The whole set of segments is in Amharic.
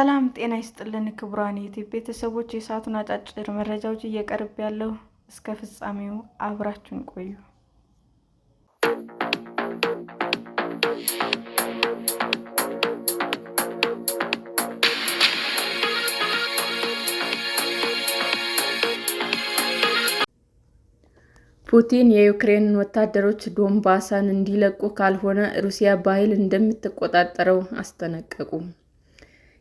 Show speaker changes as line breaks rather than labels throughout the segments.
ሰላም ጤና ይስጥልን ክቡራን የዩቲዩብ ቤተሰቦች፣ የሰዓቱን አጫጭር መረጃዎች እየቀርብ ያለው እስከ ፍጻሜው አብራችሁን ቆዩ። ፑቲን የዩክሬንን ወታደሮች ዶንባስን እንዲለቁ ካልሆነ ሩሲያ በኃይል እንደምትቆጣጠረው አስጠነቀቁ።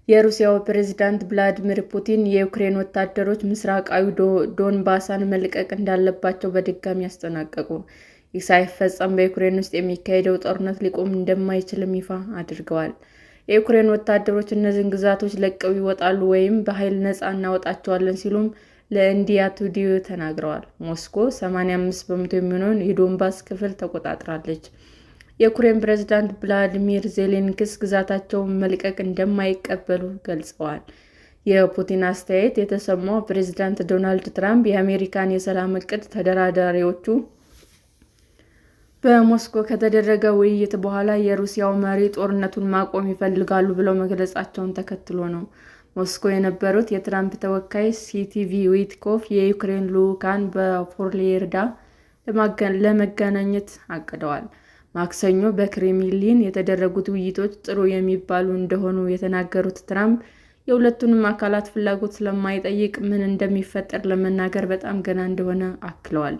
የሩሲያው ፕሬዝዳንት ቭላዲሚር ፑቲን የዩክሬን ወታደሮች ምስራቃዊ ዶንባስን መልቀቅ እንዳለባቸው በድጋሚ አስጠነቀቁ። ይህ ሳይፈጸም በዩክሬን ውስጥ የሚካሄደው ጦርነት ሊቆም እንደማይችልም ይፋ አድርገዋል። የዩክሬን ወታደሮች እነዚህን ግዛቶች ለቀው ይወጣሉ ወይም በኃይል ነፃ እናወጣቸዋለን ሲሉም ለኢንዲያ ቱዴይ ተናግረዋል። ሞስኮ 85 በመቶ የሚሆነውን የዶንባስ ክፍል ተቆጣጥራለች። የዩክሬን ፕሬዝዳንት ቮሎዲሚር ዜሌንስኪ ግዛታቸውን መልቀቅ እንደማይቀበሉ ገልጸዋል። የፑቲን አስተያየት የተሰማው ፕሬዝዳንት ዶናልድ ትራምፕ የአሜሪካን የሰላም ዕቅድ ተደራዳሪዎቹ በሞስኮ ከተደረገ ውይይት በኋላ የሩሲያው መሪ ጦርነቱን ማቆም ይፈልጋሉ ብለው መግለጻቸውን ተከትሎ ነው። ሞስኮ የነበሩት የትራምፕ ተወካይ ስቲቭ ዊትኮፍ የዩክሬን ልዑካን በፍሎሪዳ ለመገናኘት አቅደዋል። ማክሰኞ በክሬምሊን የተደረጉት ውይይቶች ጥሩ የሚባሉ እንደሆኑ የተናገሩት ትራምፕ የሁለቱንም አካላት ፍላጎት ስለማይጠይቅ ምን እንደሚፈጠር ለመናገር በጣም ገና እንደሆነ አክለዋል።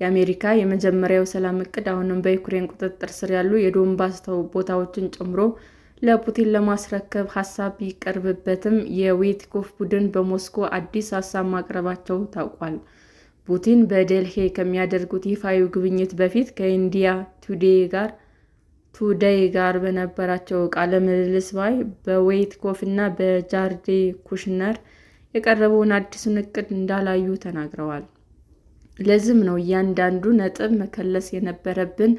የአሜሪካ የመጀመሪያው ሰላም ዕቅድ አሁንም በዩክሬን ቁጥጥር ስር ያሉ የዶንባስ ቦታዎችን ጨምሮ ለፑቲን ለማስረከብ ሀሳብ ቢቀርብበትም የዊትኮፍ ቡድን በሞስኮ አዲስ ሀሳብ ማቅረባቸው ታውቋል። ፑቲን በዴልሂ ከሚያደርጉት ይፋዊ ጉብኝት በፊት ከኢንዲያ ቱዴይ ጋር በነበራቸው ቃለ ምልልስ ላይ በዊትኮፍ እና በጃሬድ ኩሽነር የቀረበውን አዲሱን ዕቅድ እንዳላዩ ተናግረዋል። ለዚህም ነው እያንዳንዱ ነጥብ መከለስ የነበረብን፣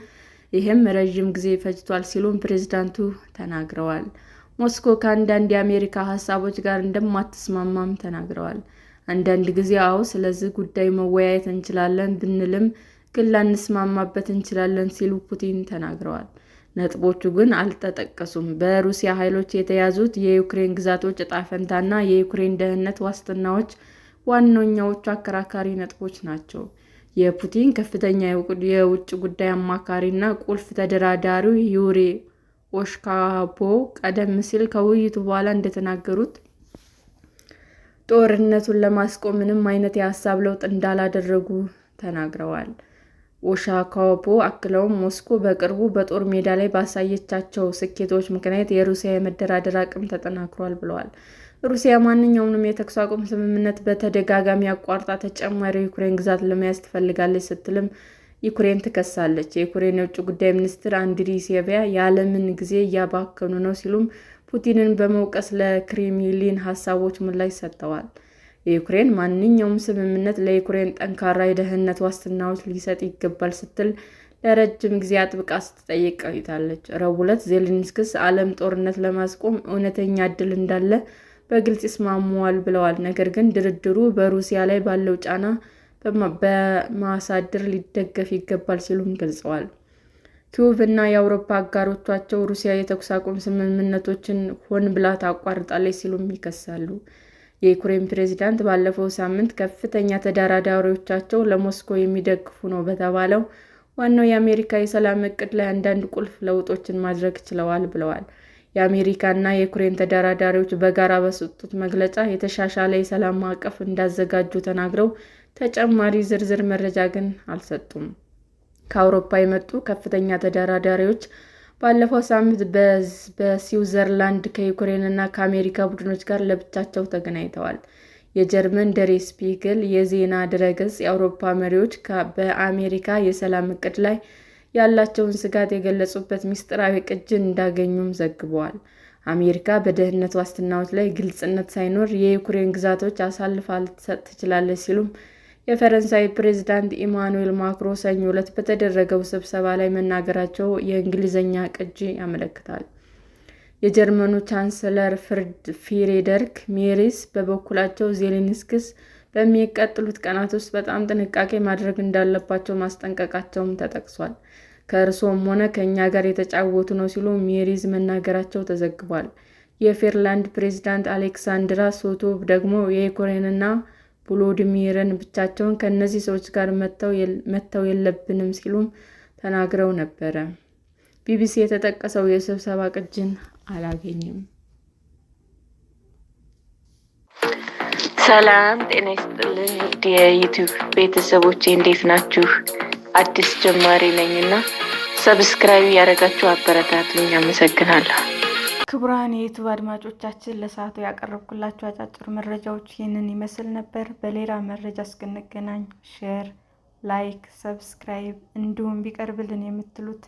ይህም ረዥም ጊዜ ፈጅቷል ሲሉም ፕሬዝዳንቱ ተናግረዋል። ሞስኮ ከአንዳንድ የአሜሪካ ሀሳቦች ጋር እንደማትስማማም ተናግረዋል። አንዳንድ ጊዜ ስለዚህ ጉዳይ መወያየት እንችላለን ብንልም ግን ላንስማማበት እንችላለን ሲሉ ፑቲን ተናግረዋል። ነጥቦቹ ግን አልተጠቀሱም። በሩሲያ ኃይሎች የተያዙት የዩክሬን ግዛቶች ዕጣ ፈንታና የዩክሬን ደህንነት ዋስትናዎች ዋነኛዎቹ አከራካሪ ነጥቦች ናቸው። የፑቲን ከፍተኛ የውጭ ጉዳይ አማካሪና ቁልፍ ተደራዳሪው ዩሪ ኡሻኮቭ ቀደም ሲል ከውይይቱ በኋላ እንደተናገሩት ጦርነቱን ለማስቆም ምንም አይነት የሀሳብ ለውጥ እንዳላደረጉ ተናግረዋል። ኡሻኮቭ አክለውም ሞስኮ በቅርቡ በጦር ሜዳ ላይ ባሳየቻቸው ስኬቶች ምክንያት የሩሲያ የመደራደር አቅም ተጠናክሯል ብለዋል። ሩሲያ ማንኛውንም የተኩስ አቁም ስምምነት በተደጋጋሚ አቋርጣ ተጨማሪ የዩክሬን ግዛት ለመያዝ ትፈልጋለች ስትልም ዩክሬን ትከሳለች። የዩክሬን የውጭ ጉዳይ ሚኒስትር አንድሪ ሲቢያ የዓለምን ጊዜ እያባከኑ ነው ሲሉም ፑቲንን በመውቀስ ለክሬምሊን ሀሳቦች ምላሽ ሰጥተዋል። የዩክሬን ማንኛውም ስምምነት ለዩክሬን ጠንካራ የደህንነት ዋስትናዎች ሊሰጥ ይገባል ስትል ለረጅም ጊዜ አጥብቃ ስትጠይቅ ቆይታለች። ረቡዕ ዕለት ዜሌንስኪ ዓለም ጦርነት ለማስቆም እውነተኛ ዕድል እንዳለ በግልጽ ይስማማዋል ብለዋል። ነገር ግን ድርድሩ በሩሲያ ላይ ባለው ጫና በማሳደር ሊደገፍ ይገባል ሲሉም ገልጸዋል። ኪየቭ እና የአውሮፓ አጋሮቻቸው ሩሲያ የተኩስ አቁም ስምምነቶችን ሆን ብላ ታቋርጣለች ሲሉም ይከሳሉ። የዩክሬን ፕሬዝዳንት ባለፈው ሳምንት ከፍተኛ ተደራዳሪዎቻቸው ለሞስኮ የሚደግፉ ነው በተባለው ዋናው የአሜሪካ የሰላም ዕቅድ ላይ አንዳንድ ቁልፍ ለውጦችን ማድረግ ችለዋል ብለዋል። የአሜሪካና የዩክሬን ተደራዳሪዎች በጋራ በሰጡት መግለጫ የተሻሻለ የሰላም ማዕቀፍ እንዳዘጋጁ ተናግረው ተጨማሪ ዝርዝር መረጃ ግን አልሰጡም። ከአውሮፓ የመጡ ከፍተኛ ተደራዳሪዎች ባለፈው ሳምንት በስዊዘርላንድ ከዩክሬንና ከአሜሪካ ቡድኖች ጋር ለብቻቸው ተገናኝተዋል። የጀርመን ደር ስፒግል የዜና ድረገጽ የአውሮፓ መሪዎች በአሜሪካ የሰላም ዕቅድ ላይ ያላቸውን ስጋት የገለጹበት ምስጢራዊ ቅጂ እንዳገኙም ዘግበዋል። አሜሪካ በደህንነት ዋስትናዎች ላይ ግልጽነት ሳይኖር የዩክሬን ግዛቶች አሳልፋ ልትሰጥ ትችላለች ሲሉም የፈረንሳይ ፕሬዝዳንት ኢማኑኤል ማክሮን ሰኞ ዕለት በተደረገው ስብሰባ ላይ መናገራቸው የእንግሊዝኛ ቅጂ ያመለክታል። የጀርመኑ ቻንስለር ፍሬድሪክ ሜርዝ በበኩላቸው ዜሌንስኪ በሚቀጥሉት ቀናት ውስጥ በጣም ጥንቃቄ ማድረግ እንዳለባቸው ማስጠንቀቃቸውም ተጠቅሷል። ከእርስዎም ሆነ ከእኛ ጋር የተጫወቱ ነው ሲሉ ሜርዝ መናገራቸው ተዘግቧል። የፊንላንድ ፕሬዝዳንት አሌክሳንድር ሶቶቭ ደግሞ የዩክሬንና ቮሎዲሚርን ብቻቸውን ከእነዚህ ሰዎች ጋር መተው የለብንም ሲሉም ተናግረው ነበር። ቢቢሲ የተጠቀሰው የስብሰባ ቅጂን አላገኘም። ሰላም ጤና ይስጥልኝ ውድ የዩቲዩብ ቤተሰቦቼ እንዴት ናችሁ? አዲስ ጀማሪ ነኝና ሰብስክራይብ ያደረጋችሁ አበረታቱኝ። አመሰግናለሁ። ክቡራን የዩቲዩብ አድማጮቻችን ለሰዓቱ ያቀረብኩላችሁ አጫጭር መረጃዎች ይህንን ይመስል ነበር። በሌላ መረጃ እስክንገናኝ ሼር፣ ላይክ፣ ሰብስክራይብ እንዲሁም ቢቀርብልን የምትሉት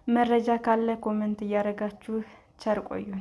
መረጃ ካለ ኮሜንት እያደረጋችሁ ቸር ቆዩን።